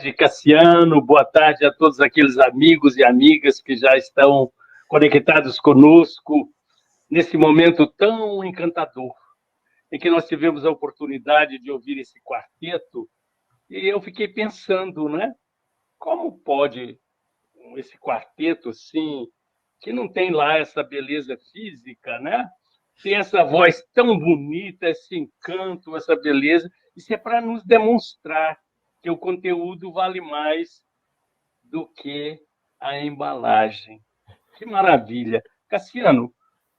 tarde, Cassiano. Boa tarde a todos aqueles amigos e amigas que já estão conectados conosco nesse momento tão encantador, em que nós tivemos a oportunidade de ouvir esse quarteto, e eu fiquei pensando, né? Como pode esse quarteto, assim, que não tem lá essa beleza física, né? Tem essa voz tão bonita, esse encanto, essa beleza, isso é para nos demonstrar que o conteúdo vale mais do que a embalagem. Que maravilha! Cassiano,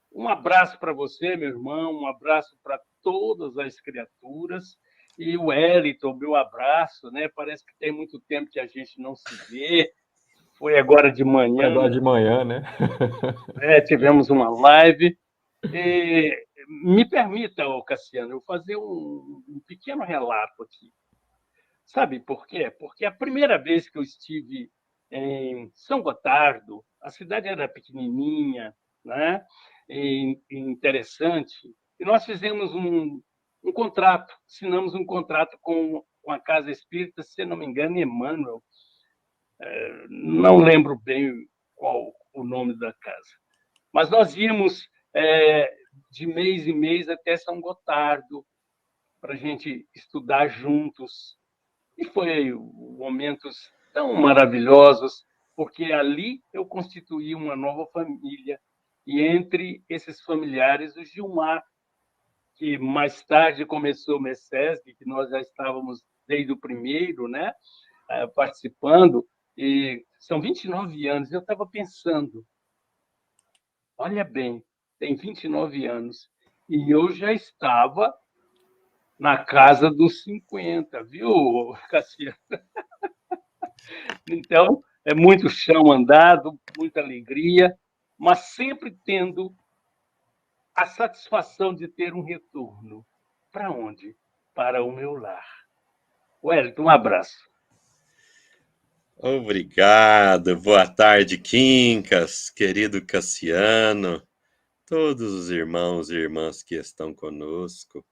um abraço para você, meu irmão, um abraço para todas as criaturas. E o Wellington, meu abraço, né? Parece que tem muito tempo que a gente não se vê. Foi agora de Foi manhã, agora de manhã, né? tivemos uma live. E, me permita, Cassiano, eu fazer um pequeno relato aqui. Sabe por quê? Porque a primeira vez que eu estive em São Gotardo, a cidade era pequenininha, né? E interessante, e nós fizemos um contrato, assinamos um contrato com a Casa Espírita, se não me engano, Emmanuel, não lembro bem qual o nome da casa. Mas nós íamos de mês em mês até São Gotardo para a gente estudar juntos. E foi momentos tão maravilhosos, porque ali eu constituí uma nova família. E entre esses familiares, o Gilmar, que mais tarde começou o MECESG, que nós já estávamos desde o primeiro, né, participando, e são 29 anos. Eu estava pensando, olha bem, tem 29 anos, e eu já estava na casa dos 50, viu, Cassiano? Então, é muito chão andado, muita alegria, mas sempre tendo a satisfação de ter um retorno. Para onde? Para o meu lar. Wellington, um abraço. Obrigado. Boa tarde, Quincas, querido Cassiano, todos os irmãos e irmãs que estão conosco.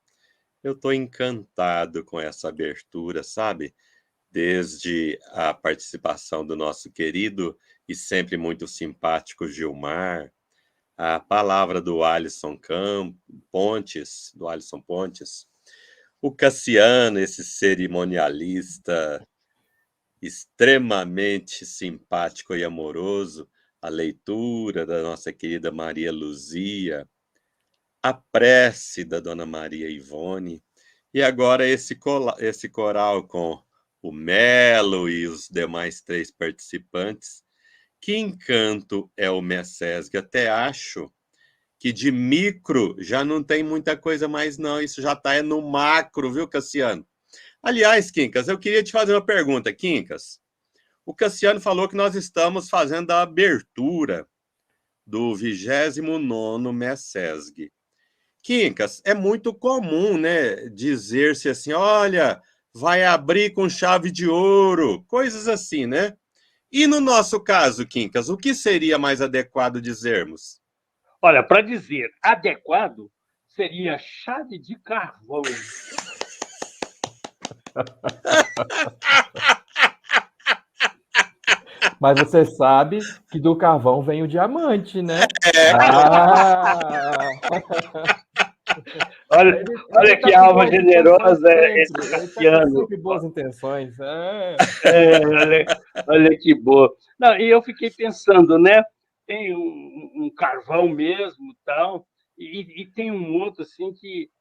Eu estou encantado com essa abertura, sabe? Desde a participação do nosso querido e sempre muito simpático Gilmar, a palavra do Pontes, o Cassiano, esse cerimonialista extremamente simpático e amoroso, a leitura da nossa querida Maria Luzia, a prece da Dona Maria Ivone, e agora esse coral com o Melo e os demais 3 participantes. Que encanto é o MECESG? Até acho que de micro já não tem muita coisa mais não, isso já está no macro, viu, Cassiano? Aliás, Quincas, eu queria te fazer uma pergunta, Quincas. O Cassiano falou que nós estamos fazendo a abertura do 29º MECESG. Quincas, é muito comum, né, dizer-se assim, olha, vai abrir com chave de ouro, coisas assim, né? E no nosso caso, Quincas, o que seria mais adequado dizermos? Olha, para dizer adequado, seria chave de carvão. Mas você sabe que do carvão vem o diamante, né? Olha Tá que com alma boas intenções generosa esse sempre. Ele tá com Cassiano. sempre boas intenções. Olha que boa. Não, e eu fiquei pensando, né? Tem um carvão mesmo, tal, e tem um outro assim que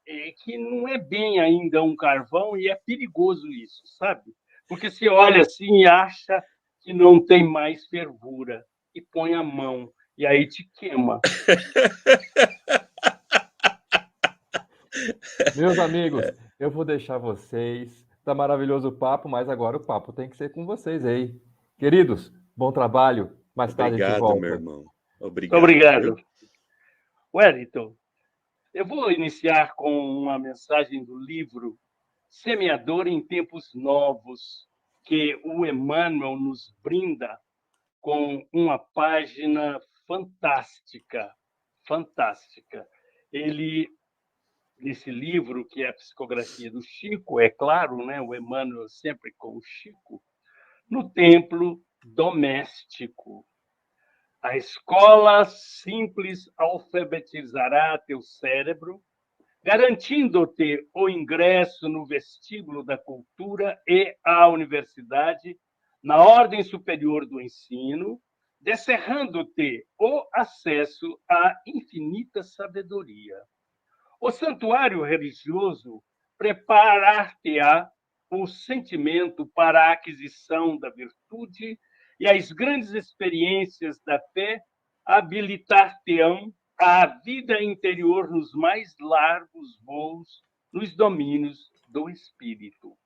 não é bem ainda um carvão e é perigoso isso, sabe? Porque você olha assim e acha que não tem mais fervura e põe a mão e aí te queima. Meus amigos, eu vou deixar vocês. Tá maravilhoso o papo, mas agora o papo tem que ser com vocês aí. Queridos, bom trabalho. Mais tarde a gente Obrigado, meu volta. irmão. Obrigado, Obrigado. viu? Wellington, eu vou iniciar com uma mensagem do livro Semeador em Tempos Novos, que o Emmanuel nos brinda com uma página fantástica, fantástica. Ele, nesse livro, que é a psicografia do Chico, é claro, né? O Emmanuel sempre com o Chico, no templo doméstico. A escola simples alfabetizará teu cérebro, garantindo-te o ingresso no vestíbulo da cultura e à universidade, na ordem superior do ensino, descerrando-te o acesso à infinita sabedoria. O santuário religioso preparar-te-á o sentimento para a aquisição da virtude e as grandes experiências da fé habilitar-te-ão à vida interior nos mais largos voos, nos domínios do espírito.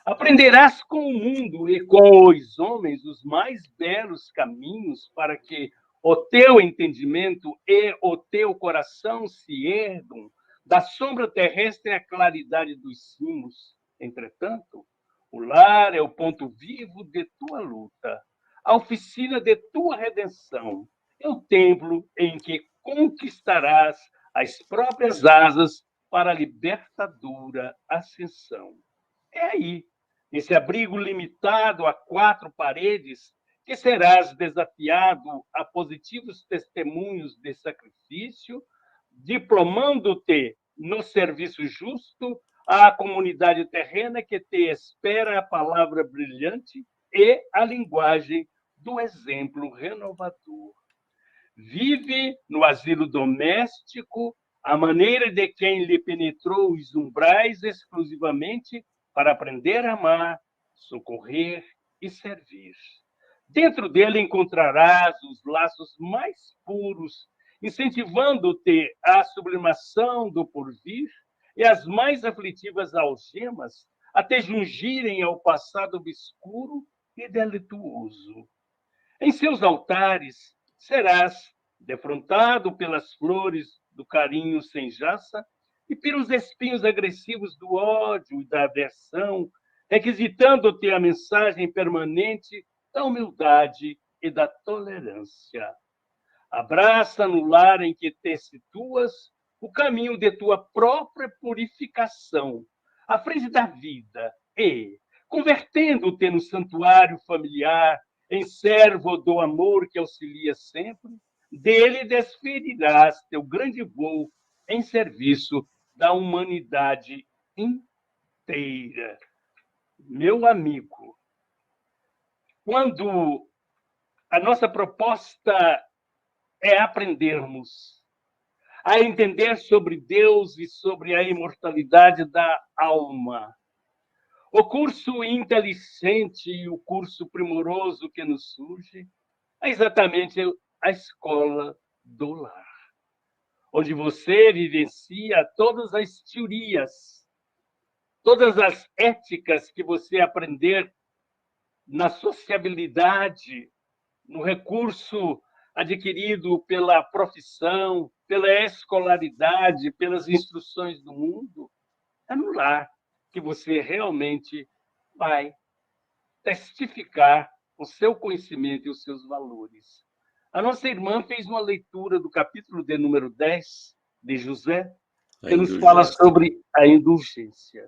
Aprenderás com o mundo e com os homens os mais belos caminhos para que o teu entendimento e o teu coração se ergam da sombra terrestre à claridade dos cimos. Entretanto, o lar é o ponto vivo de tua luta, a oficina de tua redenção, é o templo em que conquistarás as próprias asas para a libertadora ascensão. É aí, nesse abrigo limitado a 4 paredes, que serás desafiado a positivos testemunhos de sacrifício, diplomando-te no serviço justo à comunidade terrena que te espera a palavra brilhante e a linguagem do exemplo renovador. Vive no asilo doméstico à maneira de quem lhe penetrou os umbrais exclusivamente para aprender a amar, socorrer e servir. Dentro dele encontrarás os laços mais puros, incentivando-te à sublimação do porvir e as mais aflitivas algemas a te jungirem ao passado obscuro e delituoso. Em seus altares serás defrontado pelas flores do carinho sem jaça e pelos espinhos agressivos do ódio e da aversão, requisitando-te a mensagem permanente da humildade e da tolerância. Abraça no lar em que te situas o caminho de tua própria purificação, à frente da vida, e, convertendo-te no santuário familiar, em servo do amor que auxilia sempre, dele desferirás teu grande voo em serviço da humanidade inteira. Meu amigo, quando a nossa proposta é aprendermos a entender sobre Deus e sobre a imortalidade da alma, o curso inteligente e o curso primoroso que nos surge é exatamente a escola do lar, onde você vivencia todas as teorias, todas as éticas que você aprender na sociabilidade, no recurso adquirido pela profissão, pela escolaridade, pelas instruções do mundo, é no lar que você realmente vai testificar o seu conhecimento e os seus valores. A nossa irmã fez uma leitura do capítulo de número 10 de José, que nos fala sobre a indulgência.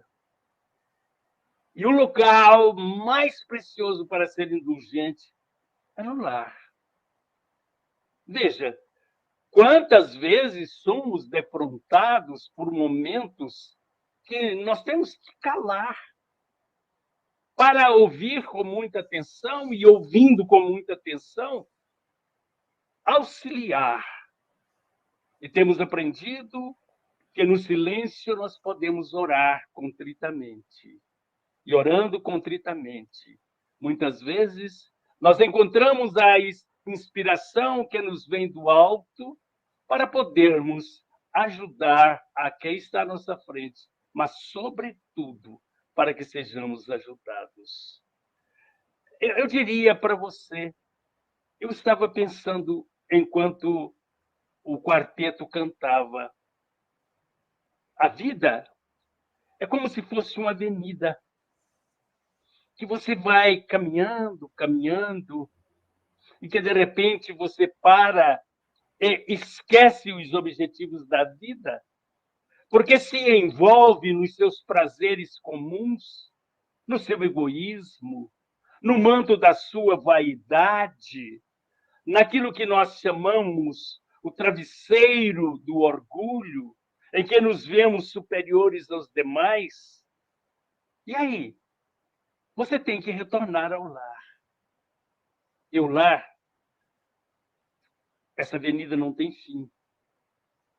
E o local mais precioso para ser indulgente é no lar. Veja, quantas vezes somos defrontados por momentos que nós temos que calar para ouvir com muita atenção e, ouvindo com muita atenção, auxiliar. E temos aprendido que no silêncio nós podemos orar contritamente. E orando contritamente, muitas vezes nós encontramos a inspiração que nos vem do alto para podermos ajudar a quem está à nossa frente, mas, sobretudo, para que sejamos ajudados. Eu diria para você, eu estava pensando enquanto o quarteto cantava, a vida é como se fosse uma avenida que você vai caminhando, caminhando, e que, de repente, você para e esquece os objetivos da vida, porque se envolve nos seus prazeres comuns, no seu egoísmo, no manto da sua vaidade, naquilo que nós chamamos o travesseiro do orgulho, em que nos vemos superiores aos demais. E aí? Você tem que retornar ao lar. E o lar, essa avenida não tem fim,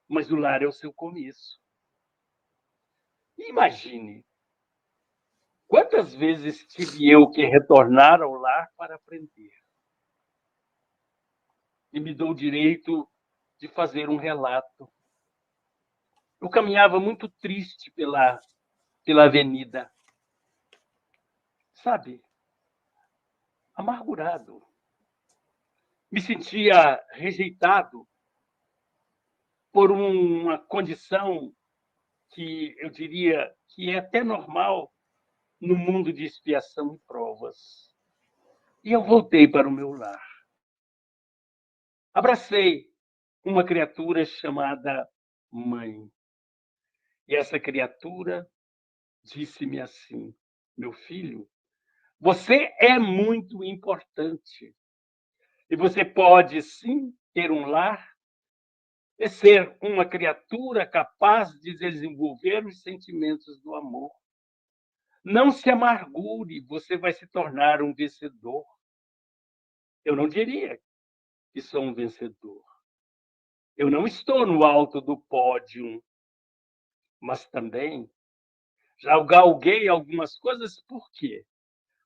mas o lar é o seu começo. Imagine, quantas vezes tive eu que retornar ao lar para aprender? E me dou o direito de fazer um relato. Eu caminhava muito triste pela avenida. Sabe? Amargurado. Me sentia rejeitado por uma condição que eu diria que é até normal no mundo de expiação e provas. E eu voltei para o meu lar. Abracei uma criatura chamada mãe. E essa criatura disse-me assim: meu filho, você é muito importante. E você pode, sim, ter um lar e ser uma criatura capaz de desenvolver os sentimentos do amor. Não se amargure, você vai se tornar um vencedor. Eu não diria que sou um vencedor. Eu não estou no alto do pódio, mas também já galguei algumas coisas. Por quê?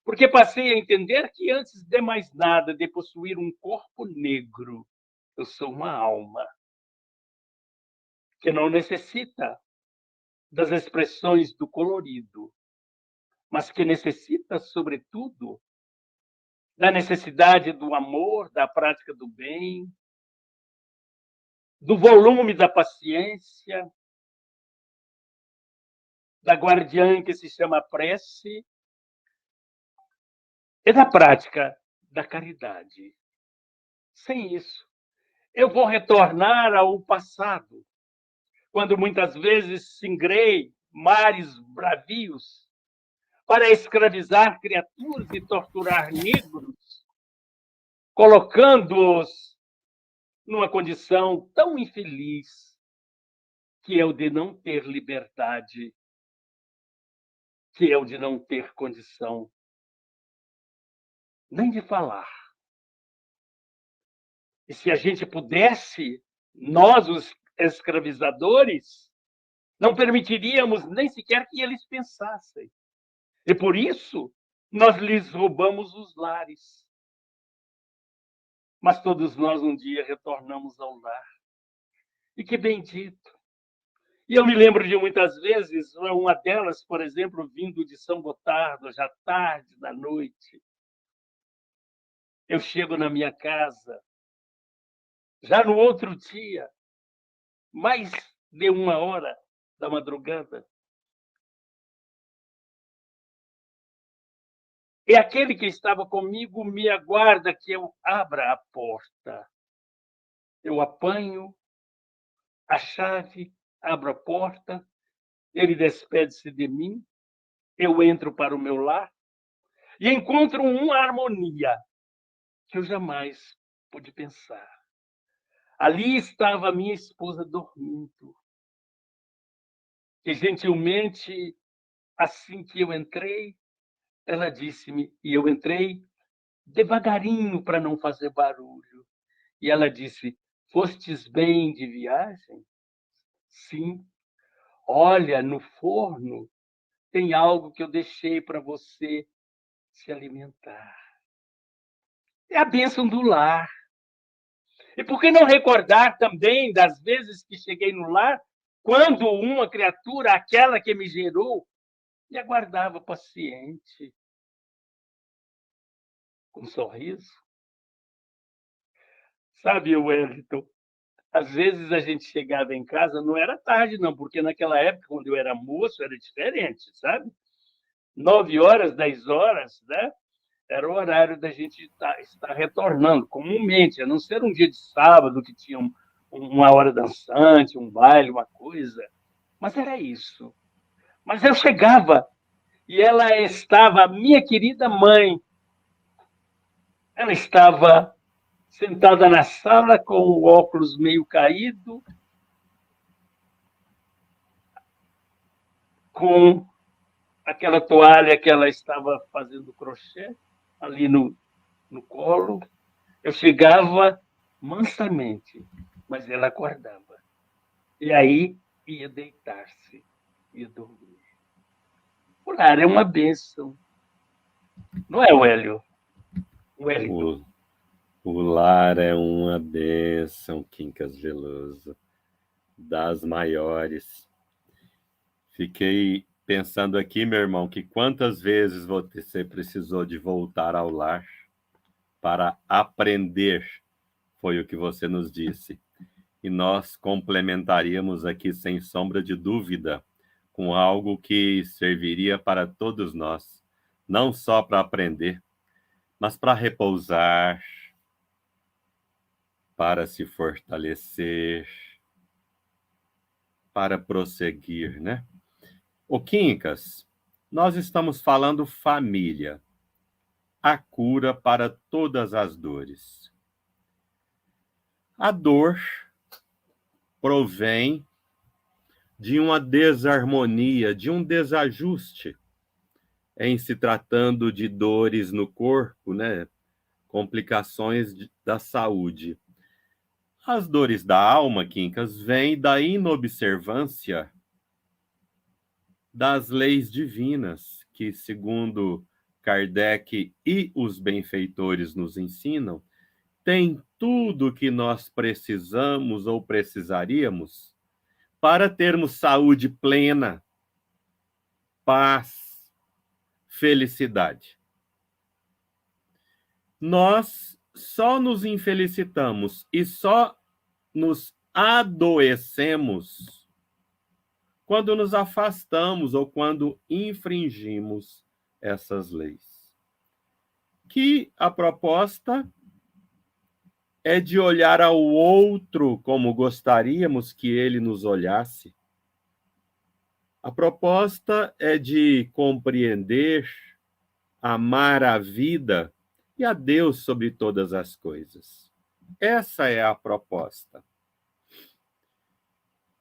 Porque passei a entender que antes de mais nada, de possuir um corpo negro, eu sou uma alma que não necessita das expressões do colorido, mas que necessita, sobretudo, da necessidade do amor, da prática do bem, do volume da paciência, da guardiã que se chama prece e da prática da caridade. Sem isso, eu vou retornar ao passado, quando muitas vezes singrei mares bravios para escravizar criaturas e torturar negros, colocando-os numa condição tão infeliz que é o de não ter liberdade, que é o de não ter condição nem de falar. E se a gente pudesse, nós, os escravizadores, não permitiríamos nem sequer que eles pensassem. E por isso, nós lhes roubamos os lares. Mas todos nós um dia retornamos ao lar. E que bendito! E eu me lembro de muitas vezes, uma delas, por exemplo, vindo de São Gotardo, já tarde da noite. Eu chego na minha casa, já no outro dia, mais de 1 hora da madrugada. E aquele que estava comigo me aguarda que eu abra a porta. Eu apanho a chave, abro a porta, ele despede-se de mim, eu entro para o meu lar e encontro uma harmonia que eu jamais pude pensar. Ali estava a minha esposa dormindo, que gentilmente, assim que eu entrei, ela disse-me, e eu entrei devagarinho para não fazer barulho, e ela disse: fostes bem de viagem? Sim. Olha, no forno tem algo que eu deixei para você se alimentar. É a bênção do lar. E por que não recordar também das vezes que cheguei no lar, quando uma criatura, aquela que me gerou, me aguardava paciente, com um sorriso? Sabe, Wellington, às vezes a gente chegava em casa, não era tarde, não, porque naquela época, quando eu era moço, era diferente, sabe? 9 horas, 10 horas, né? Era o horário da gente estar retornando, comumente, a não ser um dia de sábado, que tinha uma hora dançante, um baile, uma coisa. Mas era isso. Mas eu chegava e ela estava, a minha querida mãe, Ela estava sentada na sala com o óculos meio caído, com aquela toalha que ela estava fazendo crochê ali no colo. Eu chegava mansamente, mas ela acordava. E aí ia deitar-se, ia dormir. O lar é uma bênção. Não é, Wellington? O lar é uma bênção, Quincas Veloso, das maiores. Fiquei pensando aqui, meu irmão, que quantas vezes você precisou de voltar ao lar para aprender, foi o que você nos disse. E nós complementaríamos aqui, sem sombra de dúvida, com algo que serviria para todos nós, não só para aprender, mas para repousar, para se fortalecer, para prosseguir, né? Ô Quincas, nós estamos falando família, a cura para todas as dores. A dor provém de uma desarmonia, de um desajuste em se tratando de dores no corpo, né? Complicações da saúde. As dores da alma, Quincas, vêm da inobservância das leis divinas, que, segundo Kardec e os benfeitores nos ensinam, tem tudo o que nós precisamos ou precisaríamos para termos saúde plena, paz, felicidade. Nós só nos infelicitamos e só nos adoecemos quando nos afastamos ou quando infringimos essas leis. Que a proposta é de olhar ao outro como gostaríamos que ele nos olhasse. A proposta é de compreender, amar a vida e a Deus sobre todas as coisas. Essa é a proposta.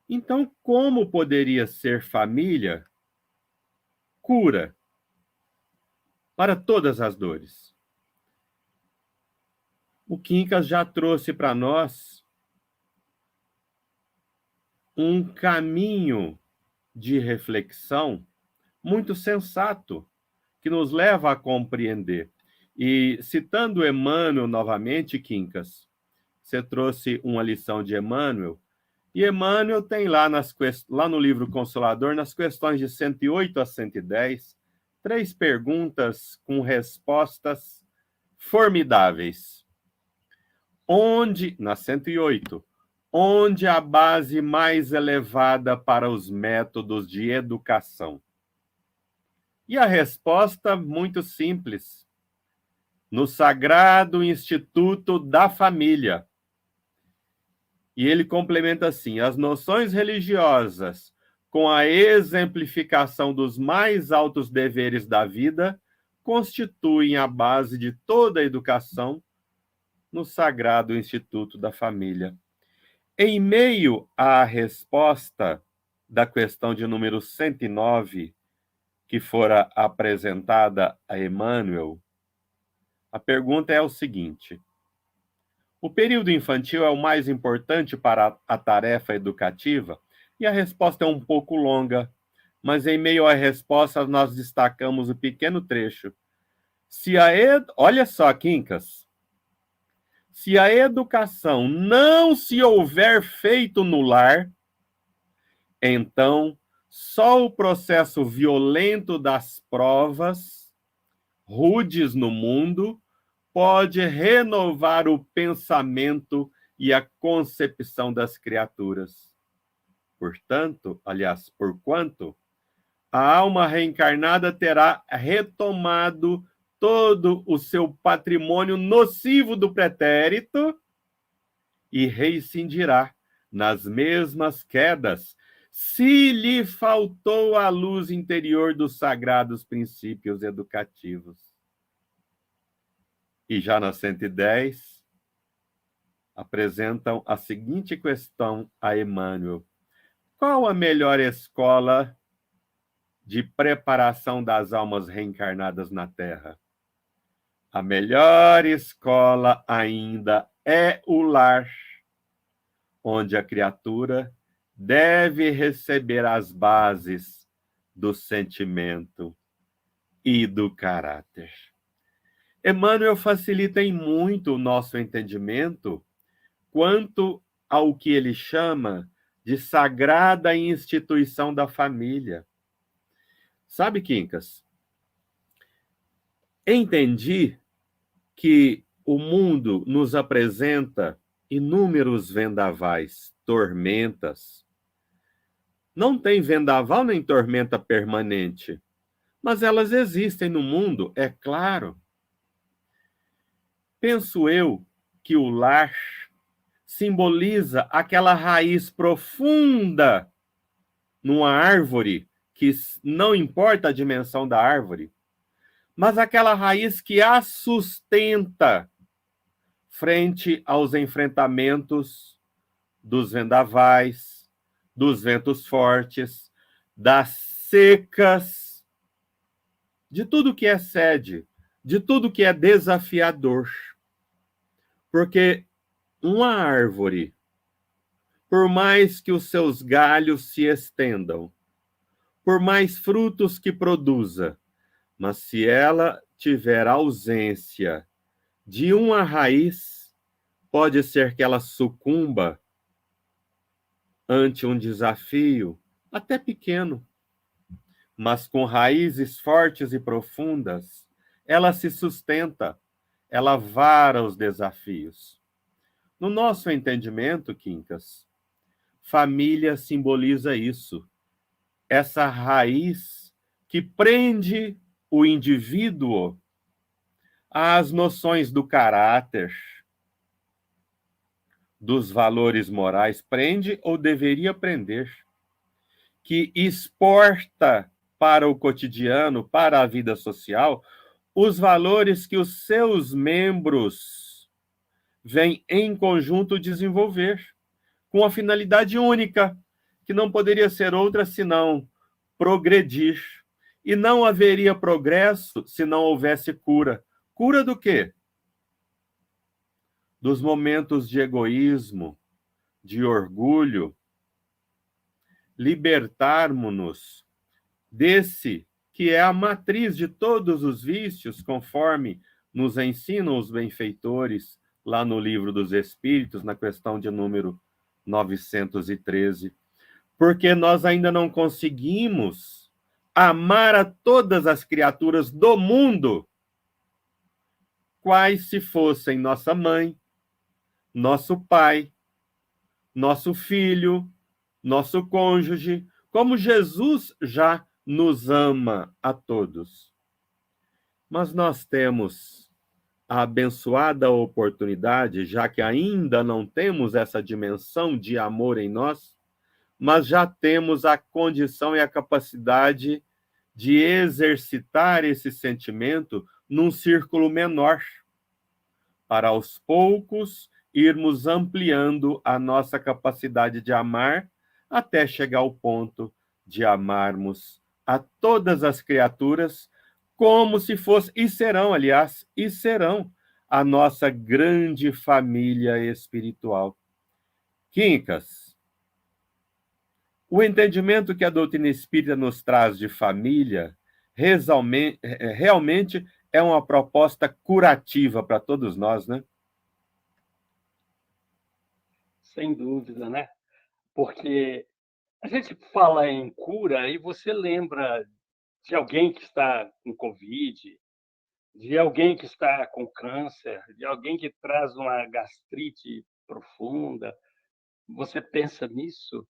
Então, como poderia ser família cura para todas as dores? O Quincas já trouxe para nós um caminho de reflexão muito sensato, que nos leva a compreender. E citando Emmanuel novamente, Quincas, você trouxe uma lição de Emmanuel, e Emmanuel tem lá no livro Consolador, nas questões de 108 a 110, 3 perguntas com respostas formidáveis. Na 108, onde a base mais elevada para os métodos de educação? E a resposta muito simples: no Sagrado Instituto da Família. E ele complementa assim: as noções religiosas, com a exemplificação dos mais altos deveres da vida, constituem a base de toda a educação no Sagrado Instituto da Família. Em meio à resposta da questão de número 109, que fora apresentada a Emmanuel, a pergunta é o seguinte: o período infantil é o mais importante para a tarefa educativa? E a resposta é um pouco longa, mas em meio à resposta nós destacamos o pequeno trecho. Olha só, Quincas, se a educação não se houver feito no lar, então só o processo violento das provas, rudes no mundo, pode renovar o pensamento e a concepção das criaturas. Porquanto, a alma reencarnada terá retomado todo o seu patrimônio nocivo do pretérito e reincidirá nas mesmas quedas, se lhe faltou a luz interior dos sagrados princípios educativos. e já na 110, apresentam a seguinte questão a Emmanuel: qual a melhor escola de preparação das almas reencarnadas na Terra? A melhor escola ainda é o lar, onde a criatura deve receber as bases do sentimento e do caráter. Emmanuel facilita em muito o nosso entendimento quanto ao que ele chama de sagrada instituição da família. Sabe, Quincas? Entendi que o mundo nos apresenta inúmeros vendavais, tormentas. Não tem vendaval nem tormenta permanente, mas elas existem no mundo, é claro. Penso eu que o lar simboliza aquela raiz profunda numa árvore, que não importa a dimensão da árvore, mas aquela raiz que a sustenta frente aos enfrentamentos dos vendavais, dos ventos fortes, das secas, de tudo que excede, de tudo que é desafiador. Porque uma árvore, por mais que os seus galhos se estendam, por mais frutos que produza, mas se ela tiver ausência de uma raiz, pode ser que ela sucumba ante um desafio, até pequeno, mas com raízes fortes e profundas, ela se sustenta, ela vara os desafios. No nosso entendimento, Quincas, família simboliza isso, essa raiz que prende o indivíduo às noções do caráter, dos valores morais, prende ou deveria prender, que exporta para o cotidiano, para a vida social, os valores que os seus membros vêm em conjunto desenvolver, com a finalidade única, que não poderia ser outra senão progredir. E não haveria progresso se não houvesse cura. Cura do quê? Dos momentos de egoísmo, de orgulho. Libertarmos-nos desse que é a matriz de todos os vícios, conforme nos ensinam os benfeitores lá no Livro dos Espíritos, na questão de número 913. Porque nós ainda não conseguimos amar a todas as criaturas do mundo, quais se fossem nossa mãe, nosso pai, nosso filho, nosso cônjuge, como Jesus já nos ama a todos. Mas nós temos a abençoada oportunidade, já que ainda não temos essa dimensão de amor em nós, mas já temos a condição e a capacidade de exercitar esse sentimento num círculo menor, para aos poucos irmos ampliando a nossa capacidade de amar, até chegar ao ponto de amarmos a todas as criaturas como se fosse, e serão, aliás, e serão a nossa grande família espiritual. Quincas, o entendimento que a doutrina espírita nos traz de família realmente é uma proposta curativa para todos nós, né? Sem dúvida, né? Porque a gente fala em cura e você lembra de alguém que está com Covid, de alguém que está com câncer, de alguém que traz uma gastrite profunda. Você pensa nisso?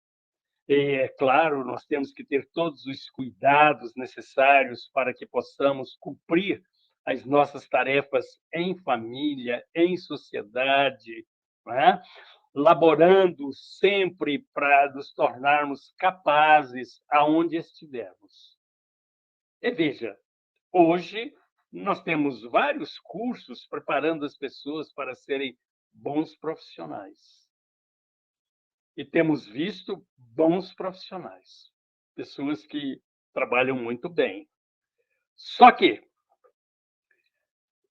E, é claro, nós temos que ter todos os cuidados necessários para que possamos cumprir as nossas tarefas em família, em sociedade, não é? Laborando sempre para nos tornarmos capazes aonde estivermos. E veja, hoje nós temos vários cursos preparando as pessoas para serem bons profissionais. E temos visto bons profissionais, pessoas que trabalham muito bem. Só que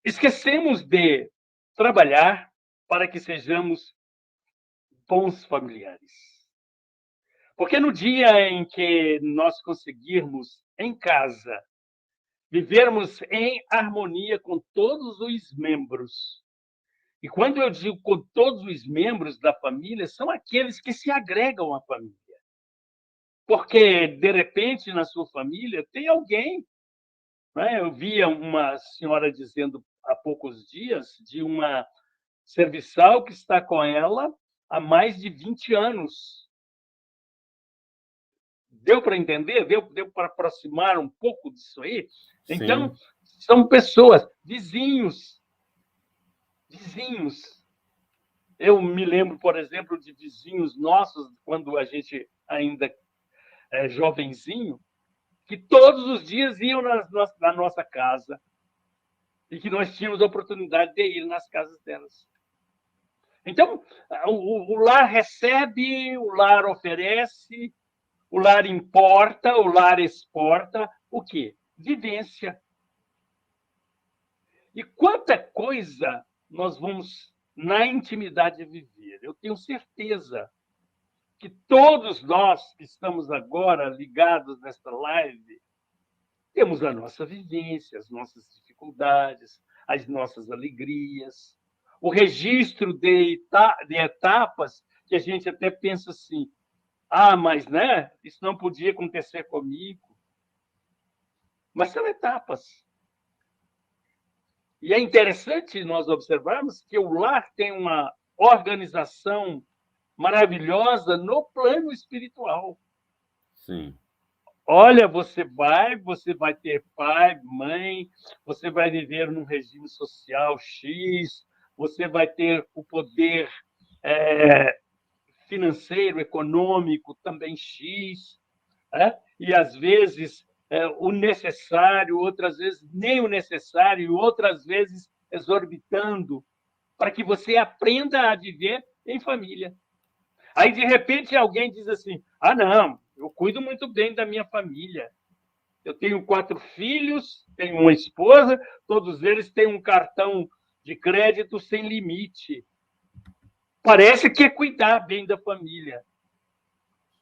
esquecemos de trabalhar para que sejamos bons familiares. Porque no dia em que nós conseguirmos, em casa, vivermos em harmonia com todos os membros, e quando eu digo com todos os membros da família, são aqueles que se agregam à família. Porque, de repente, na sua família, tem alguém, né? Eu via uma senhora dizendo há poucos dias de uma serviçal que está com ela há mais de 20 anos. Deu para entender? Deu para aproximar um pouco disso aí? Então, são pessoas, vizinhos. Eu me lembro, por exemplo, de vizinhos nossos, quando a gente ainda é jovenzinho, que todos os dias iam na nossa casa e que nós tínhamos a oportunidade de ir nas casas delas. Então, o lar recebe, o lar oferece, o lar importa, o lar exporta. O quê? Vivência. E quanta coisa nós vamos, na intimidade, viver. Eu tenho certeza que todos nós que estamos agora ligados nesta live temos a nossa vivência, as nossas dificuldades, as nossas alegrias, o registro de etapas que a gente até pensa assim, mas né, isso não podia acontecer comigo. Mas são etapas. E é interessante nós observarmos que o lar tem uma organização maravilhosa no plano espiritual. Sim. Olha, você vai ter pai, mãe, você vai viver num regime social X, você vai ter o poder financeiro, econômico também X, e às vezes o necessário, outras vezes nem o necessário, e outras vezes exorbitando, para que você aprenda a viver em família. Aí, de repente, alguém diz assim, não, eu cuido muito bem da minha família. Eu tenho 4 filhos, tenho uma esposa, todos eles têm um cartão de crédito sem limite. Parece que é cuidar bem da família.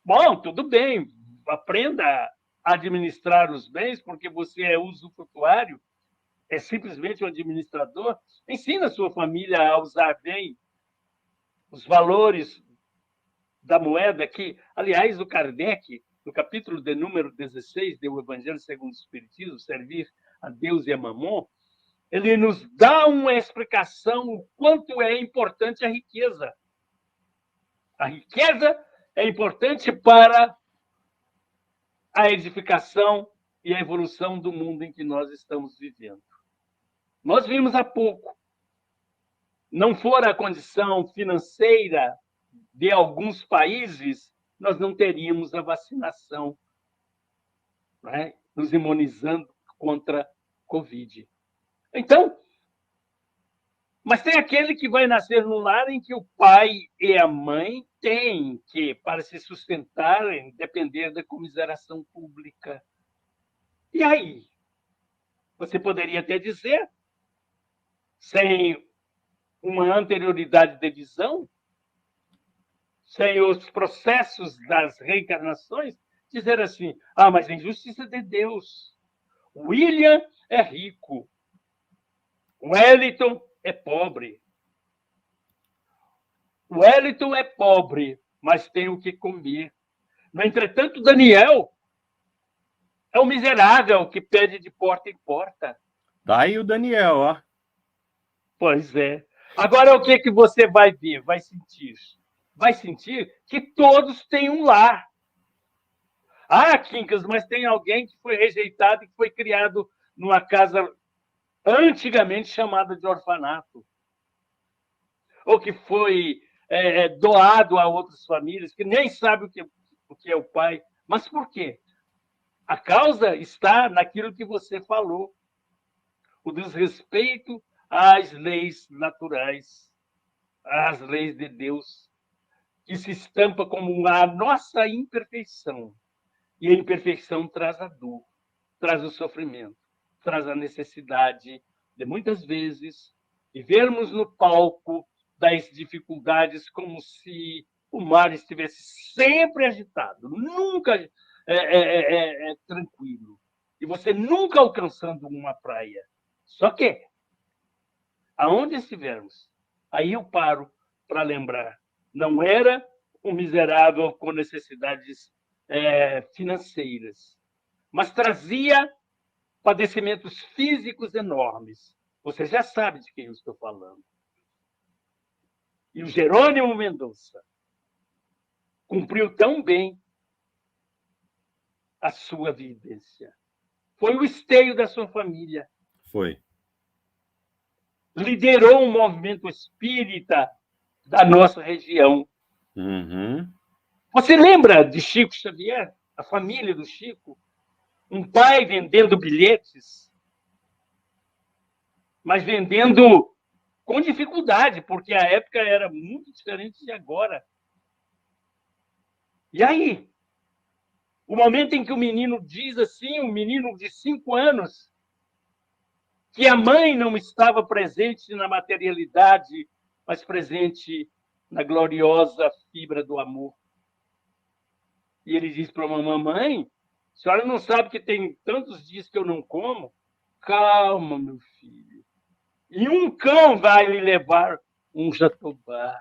Bom, tudo bem, aprenda a administrar os bens, porque você é usufrutuário, é simplesmente um administrador. Ensina a sua família a usar bem os valores da moeda que, aliás, o Kardec, no capítulo de número 16 do Evangelho segundo o Espiritismo, servir a Deus e a Mamon, ele nos dá uma explicação o quanto é importante a riqueza. A riqueza é importante para a edificação e a evolução do mundo em que nós estamos vivendo. Nós vimos há pouco, não for a condição financeira de alguns países, nós não teríamos a vacinação, né? Nos imunizando contra Covid. Então, mas tem aquele que vai nascer num lar em que o pai e a mãe têm que, para se sustentarem, depender da comiseração pública. E aí? Você poderia até dizer, sem uma anterioridade de visão, sem os processos das reencarnações, dizer assim, mas a injustiça de Deus. William é rico. Wellington é pobre. Wellington é pobre, mas tem o que comer. No entretanto, Daniel é um miserável que pede de porta em porta. Tá aí o Daniel, ó. Pois é. Agora, o que você vai ver, vai sentir? Vai sentir que todos têm um lar. Quincas, mas tem alguém que foi rejeitado e que foi criado numa casa antigamente chamada de orfanato. Ou que foi doado a outras famílias, que nem sabe o que é o pai. Mas por quê? A causa está naquilo que você falou. o desrespeito às leis naturais, às leis de Deus, que se estampa como a nossa imperfeição. E a imperfeição traz a dor, traz o sofrimento, traz a necessidade de, muitas vezes, vivermos no palco das dificuldades como se o mar estivesse sempre agitado, nunca tranquilo. E você nunca alcançando uma praia. Só que, aonde estivermos, aí eu paro para lembrar. Não era um miserável com necessidades financeiras, mas trazia padecimentos físicos enormes. Você já sabe de quem eu estou falando. E o Jerônimo Mendonça cumpriu tão bem a sua vivência. Foi o esteio da sua família. Foi. Liderou um movimento espírita da nossa região. Uhum. Você lembra de Chico Xavier? A família do Chico? Um pai vendendo bilhetes, mas vendendo com dificuldade, porque a época era muito diferente de agora. E aí? O momento em que o menino diz assim, um menino de 5 anos, que a mãe não estava presente na materialidade, mas presente na gloriosa fibra do amor. E ele diz para a mamãe, a senhora não sabe que tem tantos dias que eu não como? Calma, meu filho. E um cão vai lhe levar um jatobá.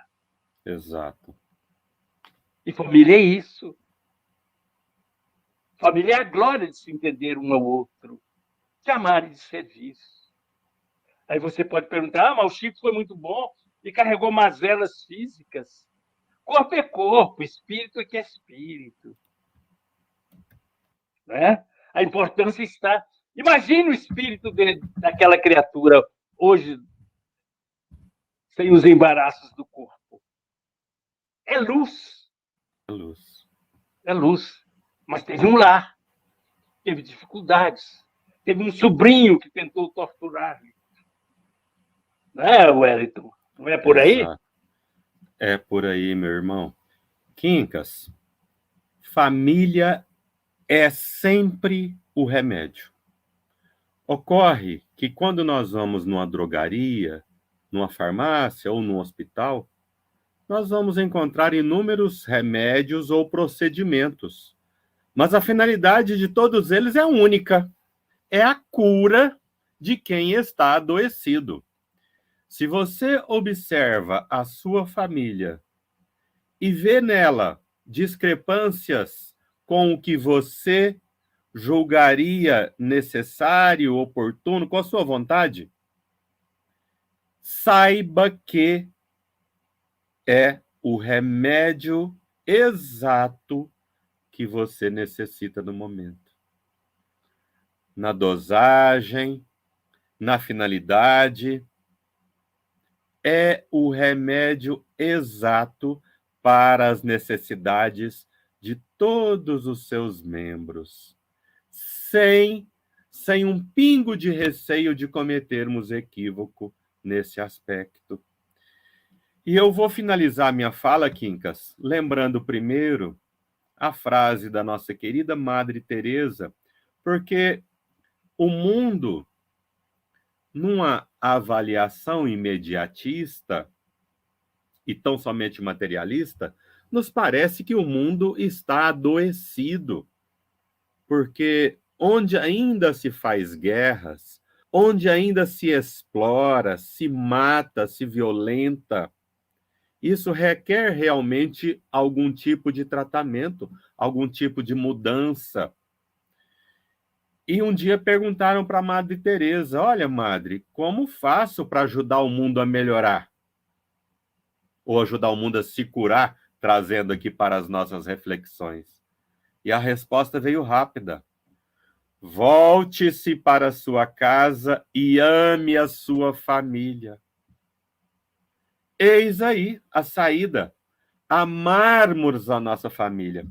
Exato. E família é isso. Família é a glória de se entender um ao outro, de amar e de servir. Aí você pode perguntar, mas o Chico foi muito bom e carregou mazelas físicas. Corpo é corpo, espírito é que é espírito. Né? A importância está... Imagine o espírito daquela criatura hoje, sem os embaraços do corpo. É luz. É luz. É luz. Mas teve um lar, teve dificuldades, teve um sobrinho que tentou torturar-lhe. Não é, Wellington? Não é por aí? Exato. É por aí, meu irmão. Quincas, família é sempre o remédio. Ocorre que quando nós vamos numa drogaria, numa farmácia ou num hospital, nós vamos encontrar inúmeros remédios ou procedimentos. Mas a finalidade de todos eles é única. É a cura de quem está adoecido. Se você observa a sua família e vê nela discrepâncias com o que você julgaria necessário, oportuno, com a sua vontade, saiba que é o remédio exato que você necessita no momento. Na dosagem, na finalidade, é o remédio exato para as necessidades de todos os seus membros, sem um pingo de receio de cometermos equívoco nesse aspecto. E eu vou finalizar minha fala, Quincas, lembrando primeiro a frase da nossa querida Madre Teresa, porque o mundo, numa avaliação imediatista e tão somente materialista, nos parece que o mundo está adoecido, porque onde ainda se faz guerras, onde ainda se explora, se mata, se violenta, isso requer realmente algum tipo de tratamento, algum tipo de mudança. E um dia perguntaram para a Madre Teresa, olha, Madre, como faço para ajudar o mundo a melhorar? Ou ajudar o mundo a se curar, trazendo aqui para as nossas reflexões. E a resposta veio rápida. Volte-se para a sua casa e ame a sua família. Eis aí a saída. Amarmos a nossa família.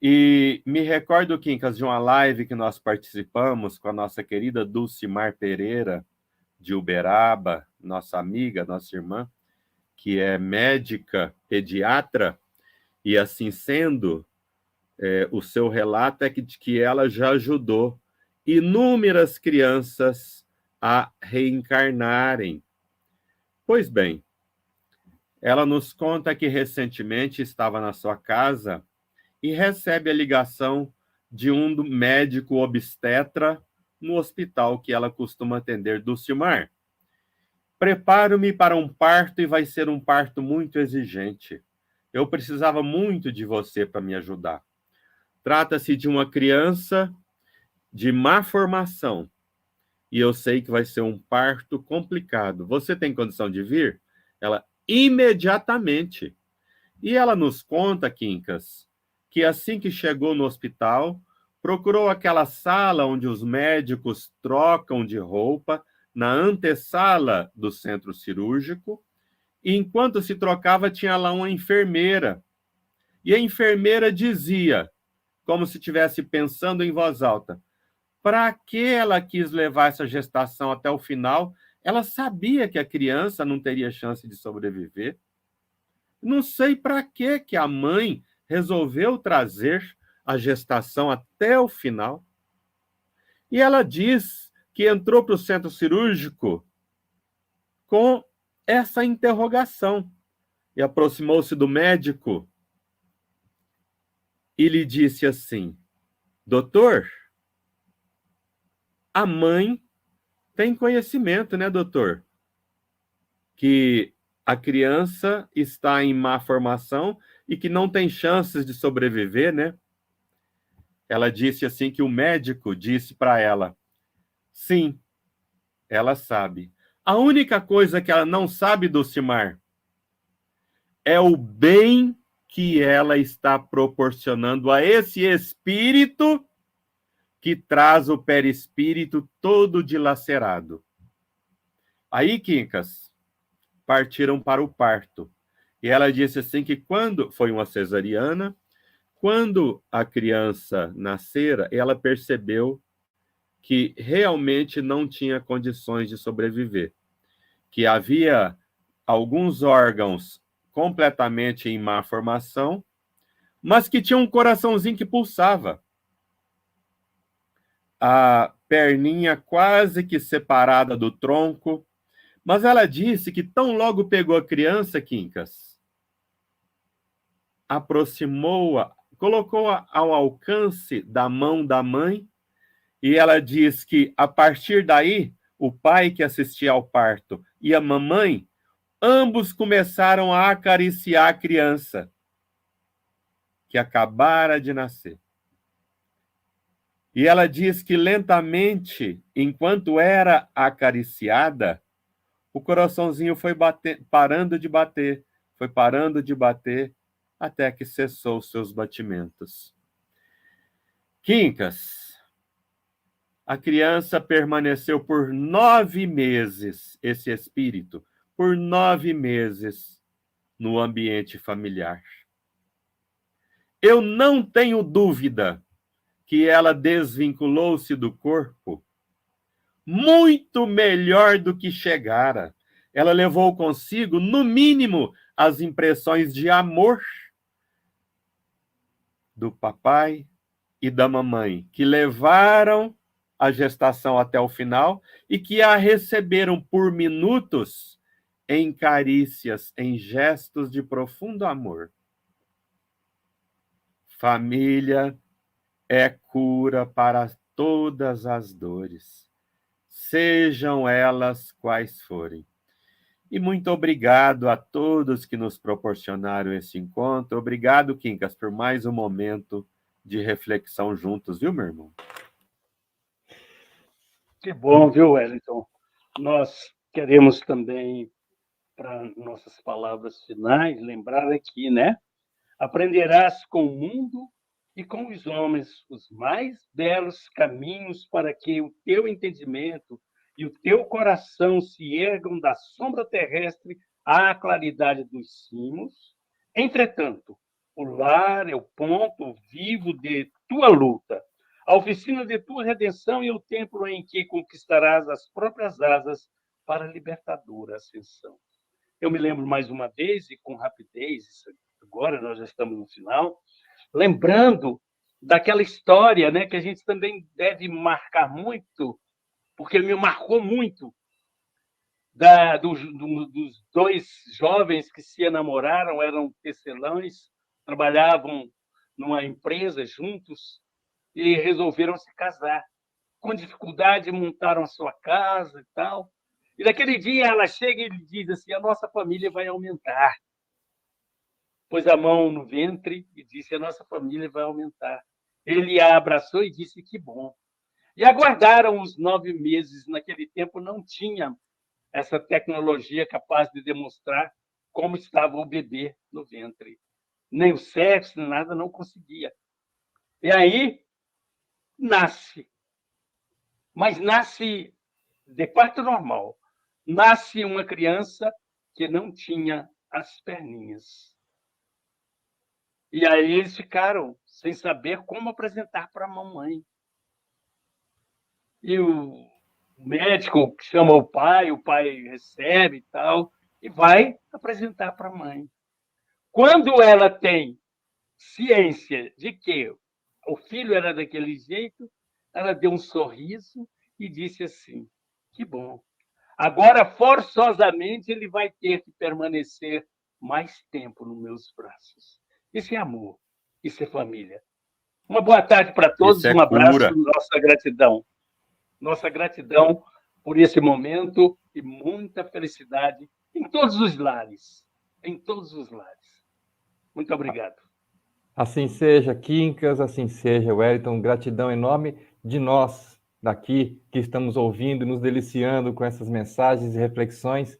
E me recordo, Quincas, de uma live que nós participamos com a nossa querida Dulcimar Pereira, de Uberaba, nossa amiga, nossa irmã, que é médica, pediatra, e assim sendo, o seu relato é que ela já ajudou inúmeras crianças a reencarnarem. Pois bem, ela nos conta que recentemente estava na sua casa e recebe a ligação de um médico obstetra no hospital que ela costuma atender, Dulcimar. Preparo-me para um parto e vai ser um parto muito exigente. Eu precisava muito de você para me ajudar. Trata-se de uma criança de má formação e eu sei que vai ser um parto complicado. Você tem condição de vir? Ela, imediatamente. E ela nos conta, Quincas, que assim que chegou no hospital, procurou aquela sala onde os médicos trocam de roupa, na antessala do centro cirúrgico, e enquanto se trocava, tinha lá uma enfermeira. E a enfermeira dizia, como se estivesse pensando em voz alta, para que ela quis levar essa gestação até o final? Ela sabia que a criança não teria chance de sobreviver. Não sei para que a mãe resolveu trazer a gestação até o final. E ela diz que entrou para o centro cirúrgico com essa interrogação e aproximou-se do médico e lhe disse assim: doutor, a mãe tem conhecimento, né, doutor? Que a criança está em má formação e que não tem chances de sobreviver, né? Ela disse assim que o médico disse para ela: sim, ela sabe. A única coisa que ela não sabe, Dulcimar, é o bem que ela está proporcionando a esse espírito que traz o perispírito todo dilacerado. Aí, Quincas, partiram para o parto. E ela disse assim que quando foi uma cesariana, quando a criança nascera, ela percebeu que realmente não tinha condições de sobreviver, que havia alguns órgãos completamente em má formação, mas que tinha um coraçãozinho que pulsava. A perninha quase que separada do tronco, mas ela disse que tão logo pegou a criança, Quincas, aproximou-a, colocou-a ao alcance da mão da mãe, e ela diz que, a partir daí, o pai que assistia ao parto e a mamãe, ambos começaram a acariciar a criança que acabara de nascer. E ela diz que lentamente, enquanto era acariciada, o coraçãozinho foi parando de bater, até que cessou seus batimentos. Quincas, a criança permaneceu por 9 meses, esse espírito, por 9 meses no ambiente familiar. Eu não tenho dúvida que ela desvinculou-se do corpo muito melhor do que chegara. Ela levou consigo, no mínimo, as impressões de amor do papai e da mamãe, que levaram a gestação até o final e que a receberam por minutos em carícias, em gestos de profundo amor. Família é cura para todas as dores, sejam elas quais forem. E muito obrigado a todos que nos proporcionaram esse encontro. Obrigado, Quincas, por mais um momento de reflexão juntos, viu, meu irmão? Que bom, viu, Wellington? Nós queremos também, para nossas palavras finais, lembrar aqui, né? Aprenderás com o mundo e com os homens os mais belos caminhos para que o teu entendimento e o teu coração se ergam da sombra terrestre à claridade dos cimos. Entretanto, O lar é o ponto vivo de tua luta, a oficina de tua redenção e o templo em que conquistarás as próprias asas para a libertadora ascensão. Eu me lembro mais uma vez, e com rapidez, agora nós já estamos no final, lembrando daquela história, né, que a gente também deve marcar muito, porque me marcou muito, dos dois jovens que se enamoraram, eram tecelães, trabalhavam numa empresa juntos e resolveram se casar. Com dificuldade, montaram a sua casa e tal. E naquele dia ela chega e lhe diz assim: a nossa família vai aumentar. Pôs a mão no ventre e disse: a nossa família vai aumentar. Ele a abraçou e disse: que bom. E aguardaram os 9 meses. Naquele tempo não tinha essa tecnologia capaz de demonstrar como estava o bebê no ventre. Nem o sexo, nem nada, não conseguia. E aí nasce. Mas nasce de parto normal. Nasce uma criança que não tinha as perninhas. E aí eles ficaram sem saber como apresentar para a mamãe. E o médico chama o pai recebe e tal, e vai apresentar para a mãe. Quando ela tem ciência de que o filho era daquele jeito, ela deu um sorriso e disse assim: que bom. Agora, forçosamente, ele vai ter que permanecer mais tempo nos meus braços. Isso é amor, isso é família. Uma boa tarde para todos, um abraço, nossa gratidão. Nossa gratidão por esse momento e muita felicidade em todos os lares. Em todos os lares. Muito obrigado. Assim seja, Quincas, assim seja, Wellington. Gratidão enorme de nós daqui que estamos ouvindo, nos deliciando com essas mensagens e reflexões.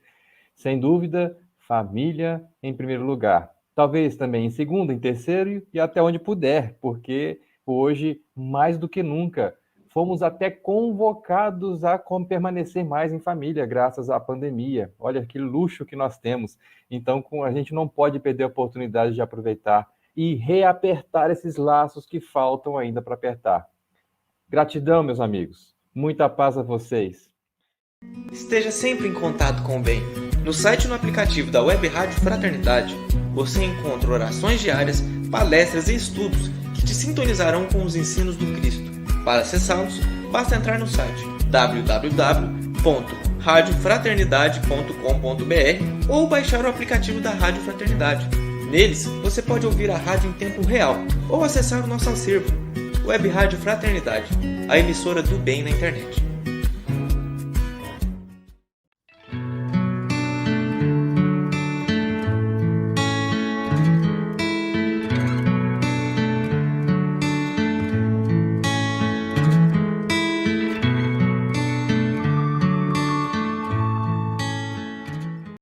Sem dúvida, família em primeiro lugar. Talvez também em segundo, em terceiro e até onde puder, porque hoje, mais do que nunca, fomos até convocados a permanecer mais em família, graças à pandemia. Olha que luxo que nós temos. Então, a gente não pode perder a oportunidade de aproveitar e reapertar esses laços que faltam ainda para apertar. Gratidão, meus amigos. Muita paz a vocês. Esteja sempre em contato com o bem. No site e no aplicativo da Web Rádio Fraternidade, você encontra orações diárias, palestras e estudos que te sintonizarão com os ensinos do Cristo. Para acessá-los, basta entrar no site www.radiofraternidade.com.br ou baixar o aplicativo da Rádio Fraternidade. Neles, você pode ouvir a rádio em tempo real ou acessar o nosso acervo, Web Rádio Fraternidade, a emissora do bem na internet.